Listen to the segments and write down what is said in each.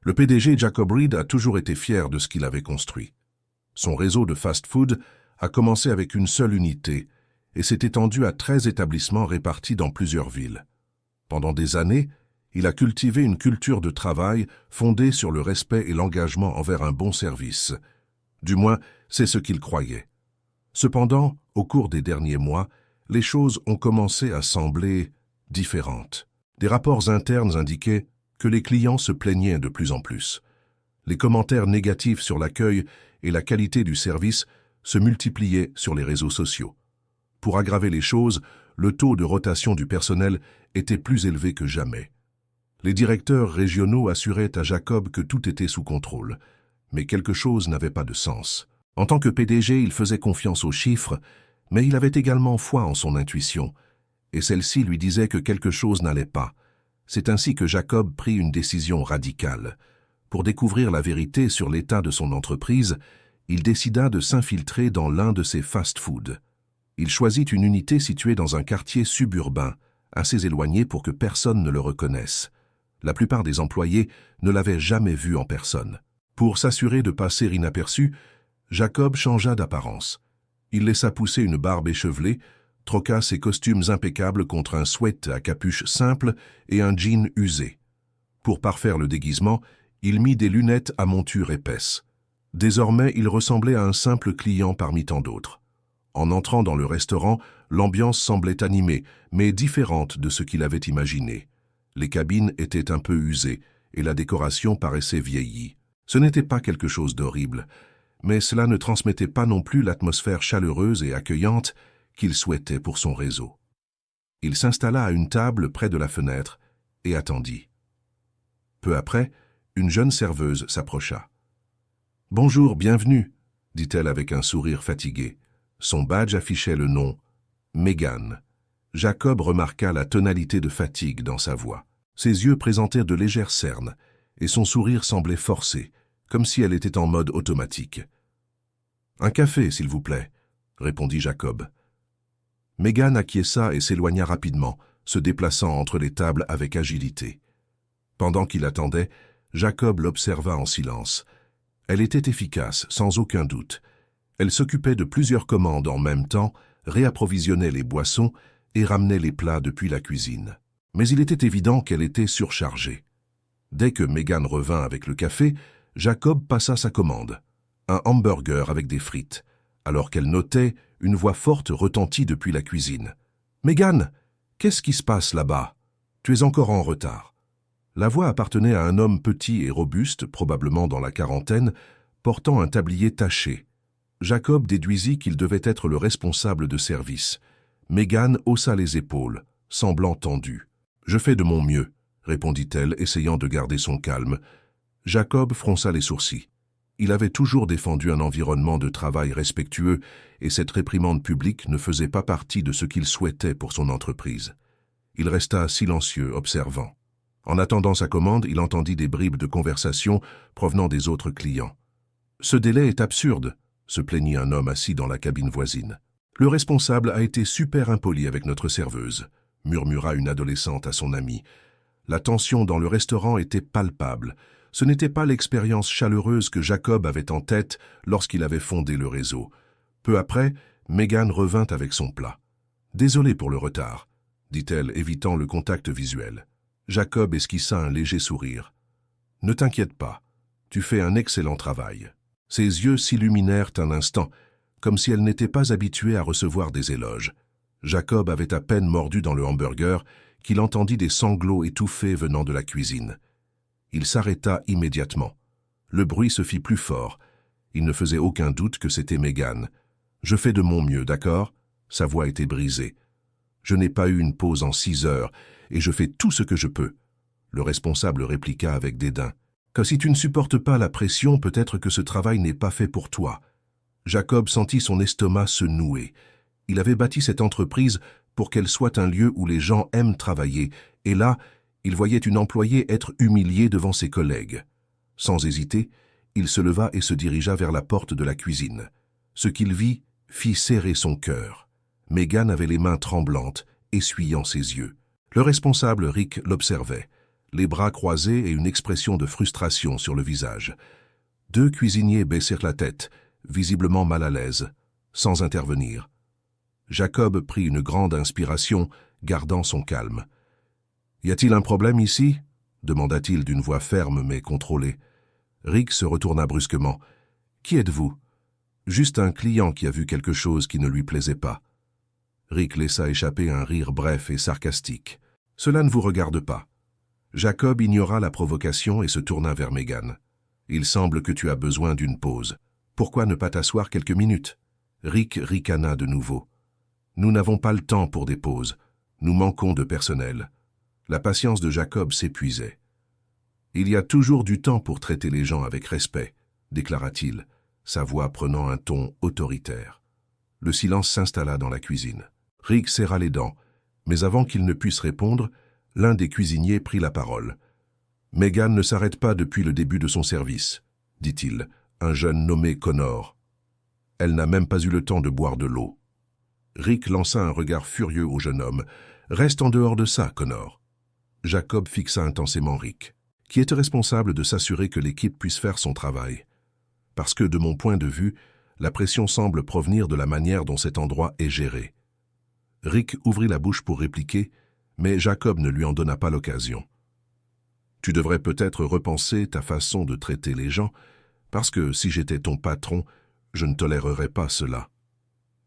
Le PDG Jacob Reed a toujours été fier de ce qu'il avait construit. Son réseau de fast-food a commencé avec une seule unité et s'est étendu à 13 établissements répartis dans plusieurs villes. Pendant des années, il a cultivé une culture de travail fondée sur le respect et l'engagement envers un bon service. Du moins, c'est ce qu'il croyait. Cependant, au cours des derniers mois, les choses ont commencé à sembler différentes. Des rapports internes indiquaient que les clients se plaignaient de plus en plus. Les commentaires négatifs sur l'accueil et la qualité du service se multipliaient sur les réseaux sociaux. Pour aggraver les choses, le taux de rotation du personnel était plus élevé que jamais. Les directeurs régionaux assuraient à Jacob que tout était sous contrôle, mais quelque chose n'avait pas de sens. En tant que PDG, il faisait confiance aux chiffres, mais il avait également foi en son intuition, et celle-ci lui disait que quelque chose n'allait pas. C'est ainsi que Jacob prit une décision radicale. Pour découvrir la vérité sur l'état de son entreprise, il décida de s'infiltrer dans l'un de ses fast-foods. Il choisit une unité située dans un quartier suburbain, assez éloigné pour que personne ne le reconnaisse. La plupart des employés ne l'avaient jamais vu en personne. Pour s'assurer de passer inaperçu, Jacob changea d'apparence. Il laissa pousser une barbe échevelée, troqua ses costumes impeccables contre un sweat à capuche simple et un jean usé. Pour parfaire le déguisement, il mit des lunettes à monture épaisse. Désormais, il ressemblait à un simple client parmi tant d'autres. En entrant dans le restaurant, l'ambiance semblait animée, mais différente de ce qu'il avait imaginé. Les cabines étaient un peu usées et la décoration paraissait vieillie. Ce n'était pas quelque chose d'horrible, mais cela ne transmettait pas non plus l'atmosphère chaleureuse et accueillante qu'il souhaitait pour son réseau. Il s'installa à une table près de la fenêtre et attendit. Peu après, une jeune serveuse s'approcha. « Bonjour, bienvenue », dit-elle avec un sourire fatigué. Son badge affichait le nom « Megan ». Jacob remarqua la tonalité de fatigue dans sa voix. Ses yeux présentèrent de légères cernes et son sourire semblait forcé, comme si elle était en mode automatique. « Un café, s'il vous plaît », répondit Jacob. Megan acquiesça et s'éloigna rapidement, se déplaçant entre les tables avec agilité. Pendant qu'il attendait, Jacob l'observa en silence. Elle était efficace, sans aucun doute. Elle s'occupait de plusieurs commandes en même temps, réapprovisionnait les boissons et ramenait les plats depuis la cuisine. Mais il était évident qu'elle était surchargée. Dès que Megan revint avec le café, Jacob passa sa commande. Un hamburger avec des frites. Alors qu'elle notait, une voix forte retentit depuis la cuisine. « Megan, qu'est-ce qui se passe là-bas? Tu es encore en retard. » La voix appartenait à un homme petit et robuste, probablement dans la quarantaine, portant un tablier taché. Jacob déduisit qu'il devait être le responsable de service. Megan haussa les épaules, semblant tendue. « Je fais de mon mieux », répondit-elle, essayant de garder son calme. Jacob fronça les sourcils. Il avait toujours défendu un environnement de travail respectueux et cette réprimande publique ne faisait pas partie de ce qu'il souhaitait pour son entreprise. Il resta silencieux, observant. En attendant sa commande, il entendit des bribes de conversation provenant des autres clients. « Ce délai est absurde », se plaignit un homme assis dans la cabine voisine. « Le responsable a été super impoli avec notre serveuse », murmura une adolescente à son amie. La tension dans le restaurant était palpable. Ce n'était pas l'expérience chaleureuse que Jacob avait en tête lorsqu'il avait fondé le réseau. Peu après, Megan revint avec son plat. « Désolé pour le retard », dit-elle, évitant le contact visuel. Jacob esquissa un léger sourire. « Ne t'inquiète pas, tu fais un excellent travail. » Ses yeux s'illuminèrent un instant, comme si elle n'était pas habituée à recevoir des éloges. Jacob avait à peine mordu dans le hamburger qu'il entendit des sanglots étouffés venant de la cuisine. Il s'arrêta immédiatement. Le bruit se fit plus fort. Il ne faisait aucun doute que c'était Megan. « Je fais de mon mieux, d'accord ?» Sa voix était brisée. « Je n'ai pas eu une pause en 6 heures, et je fais tout ce que je peux. » Le responsable répliqua avec dédain. « Que si tu ne supportes pas la pression, peut-être que ce travail n'est pas fait pour toi. » Jacob sentit son estomac se nouer. Il avait bâti cette entreprise pour qu'elle soit un lieu où les gens aiment travailler, et là, il voyait une employée être humiliée devant ses collègues. Sans hésiter, il se leva et se dirigea vers la porte de la cuisine. Ce qu'il vit fit serrer son cœur. Megan avait les mains tremblantes, essuyant ses yeux. Le responsable, Rick, l'observait. les bras croisés et une expression de frustration sur le visage. Deux cuisiniers baissèrent la tête, visiblement mal à l'aise, sans intervenir. Jacob prit une grande inspiration, gardant son calme. « Y a-t-il un problème ici ?» demanda-t-il d'une voix ferme mais contrôlée. Rick se retourna brusquement. « Qui êtes-vous » ? « Juste un client qui a vu quelque chose qui ne lui plaisait pas. » Rick laissa échapper un rire bref et sarcastique. « Cela ne vous regarde pas. » Jacob ignora la provocation et se tourna vers Megan. « Il semble que tu as besoin d'une pause. Pourquoi ne pas t'asseoir quelques minutes ?» Rick ricana de nouveau. « Nous n'avons pas le temps pour des pauses. Nous manquons de personnel. » La patience de Jacob s'épuisait. « Il y a toujours du temps pour traiter les gens avec respect, » déclara-t-il, sa voix prenant un ton autoritaire. Le silence s'installa dans la cuisine. Rick serra les dents, mais avant qu'il ne puisse répondre, l'un des cuisiniers prit la parole. « Megan ne s'arrête pas depuis le début de son service, » dit-il, un jeune nommé Connor. « Elle n'a même pas eu le temps de boire de l'eau. » Rick lança un regard furieux au jeune homme. « Reste en dehors de ça, Connor. » Jacob fixa intensément Rick, qui était responsable de s'assurer que l'équipe puisse faire son travail. Parce que, de mon point de vue, la pression semble provenir de la manière dont cet endroit est géré. Rick ouvrit la bouche pour répliquer, mais Jacob ne lui en donna pas l'occasion. « Tu devrais peut-être repenser ta façon de traiter les gens, parce que si j'étais ton patron, je ne tolérerais pas cela. »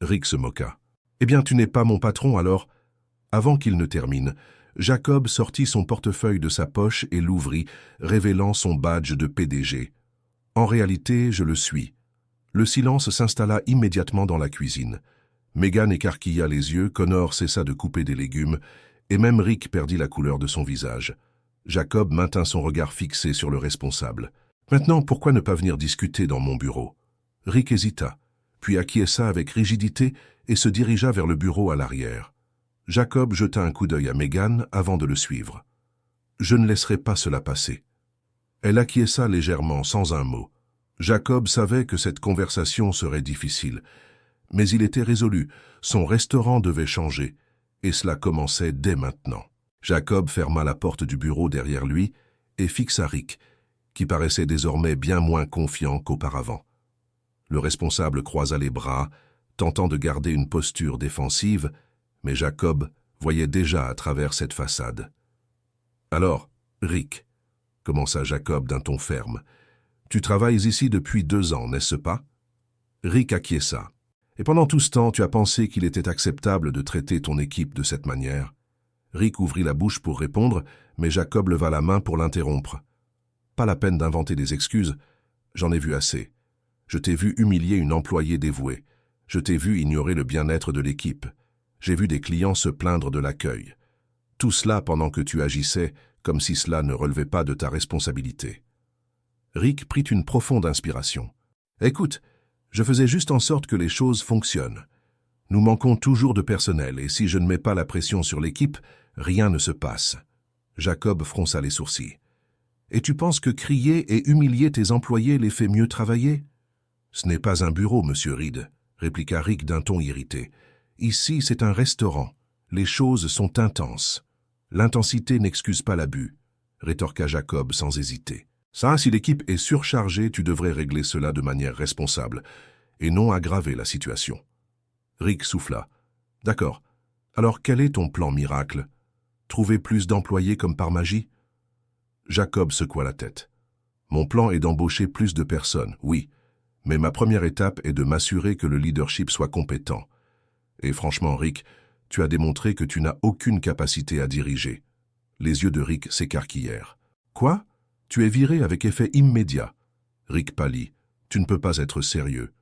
Rick se moqua. « Eh bien, tu n'es pas mon patron, alors ?» Avant qu'il ne termine, Jacob sortit son portefeuille de sa poche et l'ouvrit, révélant son badge de PDG. « En réalité, je le suis. » Le silence s'installa immédiatement dans la cuisine. Megan écarquilla les yeux, Connor cessa de couper des légumes, et même Rick perdit la couleur de son visage. Jacob maintint son regard fixé sur le responsable. « Maintenant, pourquoi ne pas venir discuter dans mon bureau ?» Rick hésita, puis acquiesça avec rigidité et se dirigea vers le bureau à l'arrière. Jacob jeta un coup d'œil à Megan avant de le suivre. « Je ne laisserai pas cela passer. » Elle acquiesça légèrement, sans un mot. Jacob savait que cette conversation serait difficile, mais il était résolu, son restaurant devait changer, et cela commençait dès maintenant. Jacob ferma la porte du bureau derrière lui et fixa Rick, qui paraissait désormais bien moins confiant qu'auparavant. Le responsable croisa les bras, tentant de garder une posture défensive, mais Jacob voyait déjà à travers cette façade. « Alors, Rick, » commença Jacob d'un ton ferme, « tu travailles ici depuis 2 ans, n'est-ce pas ?» Rick acquiesça. « Et pendant tout ce temps, tu as pensé qu'il était acceptable de traiter ton équipe de cette manière ?» Rick ouvrit la bouche pour répondre, mais Jacob leva la main pour l'interrompre. « Pas la peine d'inventer des excuses, j'en ai vu assez. Je t'ai vu humilier une employée dévouée. Je t'ai vu ignorer le bien-être de l'équipe. J'ai vu des clients se plaindre de l'accueil. Tout cela pendant que tu agissais comme si cela ne relevait pas de ta responsabilité. » Rick prit une profonde inspiration. « Écoute, je faisais juste en sorte que les choses fonctionnent. Nous manquons toujours de personnel et si je ne mets pas la pression sur l'équipe, rien ne se passe. » Jacob fronça les sourcils. « Et tu penses que crier et humilier tes employés les fait mieux travailler ?»« Ce n'est pas un bureau, monsieur Reed, » répliqua Rick d'un ton irrité. « Ici, c'est un restaurant. Les choses sont intenses. »« L'intensité n'excuse pas l'abus, » rétorqua Jacob sans hésiter. « Ça, si l'équipe est surchargée, tu devrais régler cela de manière responsable, et non aggraver la situation. » Rick souffla. « D'accord. Alors quel est ton plan miracle? Trouver plus d'employés comme par magie ?» Jacob secoua la tête. « Mon plan est d'embaucher plus de personnes, oui, mais ma première étape est de m'assurer que le leadership soit compétent. Et franchement, Rick, tu as démontré que tu n'as aucune capacité à diriger. » Les yeux de Rick s'écarquillèrent. « Quoi? Tu es viré avec effet immédiat. » Rick pâlit. « Tu ne peux pas être sérieux. »«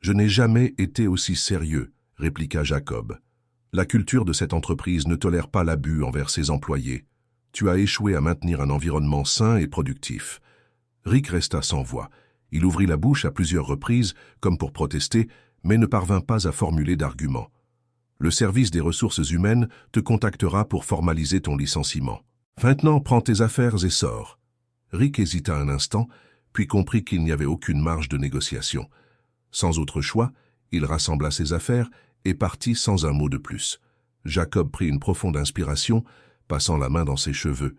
Je n'ai jamais été aussi sérieux, » répliqua Jacob. « La culture de cette entreprise ne tolère pas l'abus envers ses employés. Tu as échoué à maintenir un environnement sain et productif. » Rick resta sans voix. Il ouvrit la bouche à plusieurs reprises, comme pour protester, mais ne parvint pas à formuler d'argument. Le service des ressources humaines te contactera pour formaliser ton licenciement. Maintenant, prends tes affaires et sors. Rick hésita un instant, puis comprit qu'il n'y avait aucune marge de négociation. Sans autre choix, il rassembla ses affaires et partit sans un mot de plus. Jacob prit une profonde inspiration, passant la main dans ses cheveux.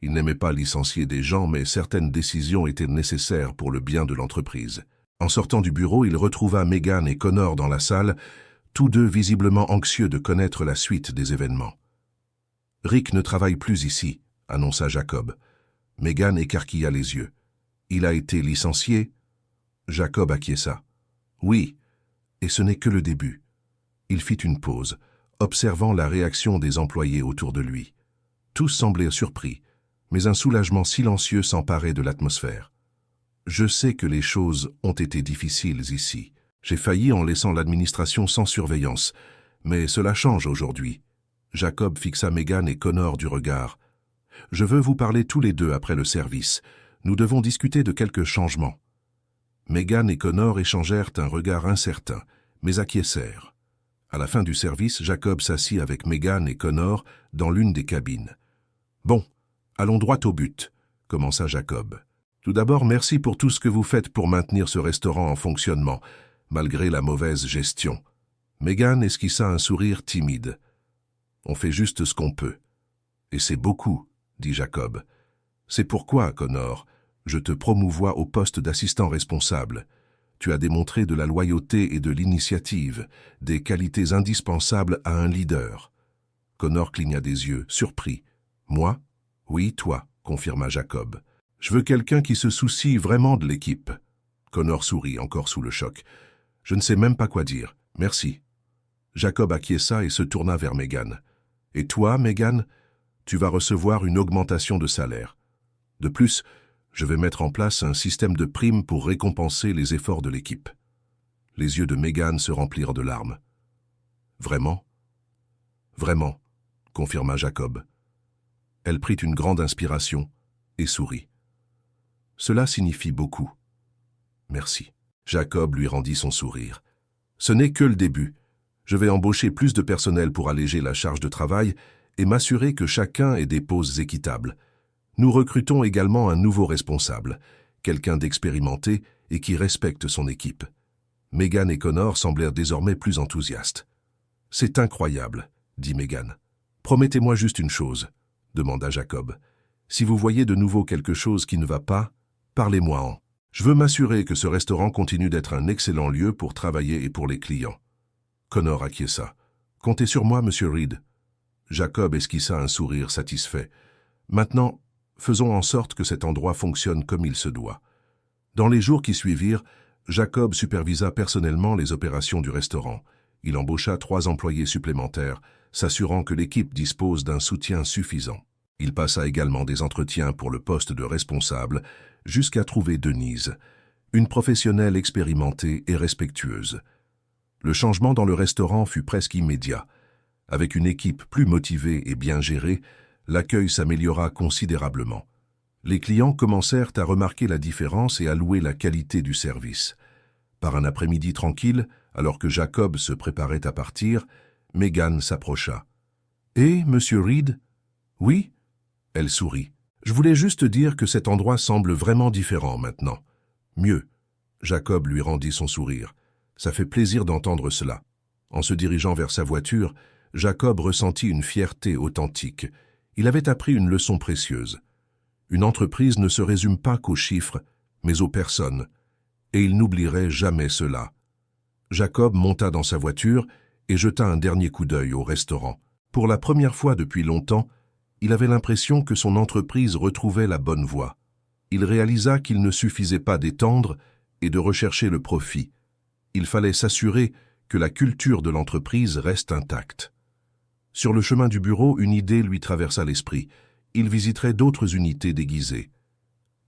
Il n'aimait pas licencier des gens, mais certaines décisions étaient nécessaires pour le bien de l'entreprise. En sortant du bureau, il retrouva Megan et Connor dans la salle, tous deux visiblement anxieux de connaître la suite des événements. « Rick ne travaille plus ici », annonça Jacob. Megan écarquilla les yeux. « Il a été licencié ?» Jacob acquiesça. « Oui, et ce n'est que le début. » Il fit une pause, observant la réaction des employés autour de lui. Tous semblaient surpris, mais un soulagement silencieux s'emparait de l'atmosphère. « Je sais que les choses ont été difficiles ici. J'ai failli en laissant l'administration sans surveillance, mais cela change aujourd'hui. » Jacob fixa Megan et Connor du regard. « Je veux vous parler tous les deux après le service. Nous devons discuter de quelques changements. » Megan et Connor échangèrent un regard incertain, mais acquiescèrent. À la fin du service, Jacob s'assit avec Megan et Connor dans l'une des cabines. « Bon, allons droit au but, » commença Jacob. « Tout d'abord, merci pour tout ce que vous faites pour maintenir ce restaurant en fonctionnement, malgré la mauvaise gestion. » Megan esquissa un sourire timide. « On fait juste ce qu'on peut. »« Et c'est beaucoup, » dit Jacob. « C'est pourquoi, Connor, je te promouvois au poste d'assistant responsable. Tu as démontré de la loyauté et de l'initiative, des qualités indispensables à un leader. » Connor cligna des yeux, surpris. « Moi ? » ?»« Oui, toi, » confirma Jacob. « Je veux quelqu'un qui se soucie vraiment de l'équipe. » Connor sourit, encore sous le choc. « Je ne sais même pas quoi dire. Merci. » Jacob acquiesça et se tourna vers Megan. « Et toi, Megan, tu vas recevoir une augmentation de salaire. De plus, je vais mettre en place un système de primes pour récompenser les efforts de l'équipe. » Les yeux de Megan se remplirent de larmes. « Vraiment ? » ?»« Vraiment, » confirma Jacob. Elle prit une grande inspiration et sourit. « Cela signifie beaucoup. »« Merci. » Jacob lui rendit son sourire. « Ce n'est que le début. Je vais embaucher plus de personnel pour alléger la charge de travail et m'assurer que chacun ait des pauses équitables. Nous recrutons également un nouveau responsable, quelqu'un d'expérimenté et qui respecte son équipe. » Megan et Connor semblèrent désormais plus enthousiastes. « C'est incroyable, » dit Megan. « Promettez-moi juste une chose, » demanda Jacob. « Si vous voyez de nouveau quelque chose qui ne va pas, parlez-moi-en. Je veux m'assurer que ce restaurant continue d'être un excellent lieu pour travailler et pour les clients. » Connor acquiesça. « Comptez sur moi, Monsieur Reed. » Jacob esquissa un sourire satisfait. « Maintenant, faisons en sorte que cet endroit fonctionne comme il se doit. » Dans les jours qui suivirent, Jacob supervisa personnellement les opérations du restaurant. Il embaucha 3 employés supplémentaires, s'assurant que l'équipe dispose d'un soutien suffisant. Il passa également des entretiens pour le poste de responsable, jusqu'à trouver Denise, une professionnelle expérimentée et respectueuse. Le changement dans le restaurant fut presque immédiat. Avec une équipe plus motivée et bien gérée, l'accueil s'améliora considérablement. Les clients commencèrent à remarquer la différence et à louer la qualité du service. Par un après-midi tranquille, alors que Jacob se préparait à partir, Megan s'approcha. « Eh, Monsieur Reed ? » ?»« Oui ?» Elle sourit. « Je voulais juste dire que cet endroit semble vraiment différent maintenant. »« Mieux. » Jacob lui rendit son sourire. « Ça fait plaisir d'entendre cela. » En se dirigeant vers sa voiture, Jacob ressentit une fierté authentique. Il avait appris une leçon précieuse. Une entreprise ne se résume pas qu'aux chiffres, mais aux personnes. Et il n'oublierait jamais cela. Jacob monta dans sa voiture et jeta un dernier coup d'œil au restaurant. Pour la première fois depuis longtemps, il avait l'impression que son entreprise retrouvait la bonne voie. Il réalisa qu'il ne suffisait pas d'étendre et de rechercher le profit. Il fallait s'assurer que la culture de l'entreprise reste intacte. Sur le chemin du bureau, une idée lui traversa l'esprit. Il visiterait d'autres unités déguisées.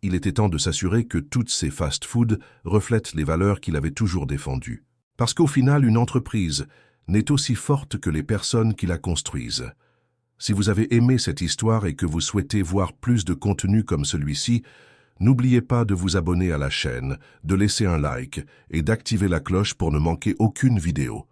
Il était temps de s'assurer que toutes ces fast-foods reflètent les valeurs qu'il avait toujours défendues. Parce qu'au final, une entreprise n'est aussi forte que les personnes qui la construisent. Si vous avez aimé cette histoire et que vous souhaitez voir plus de contenu comme celui-ci, n'oubliez pas de vous abonner à la chaîne, de laisser un like et d'activer la cloche pour ne manquer aucune vidéo.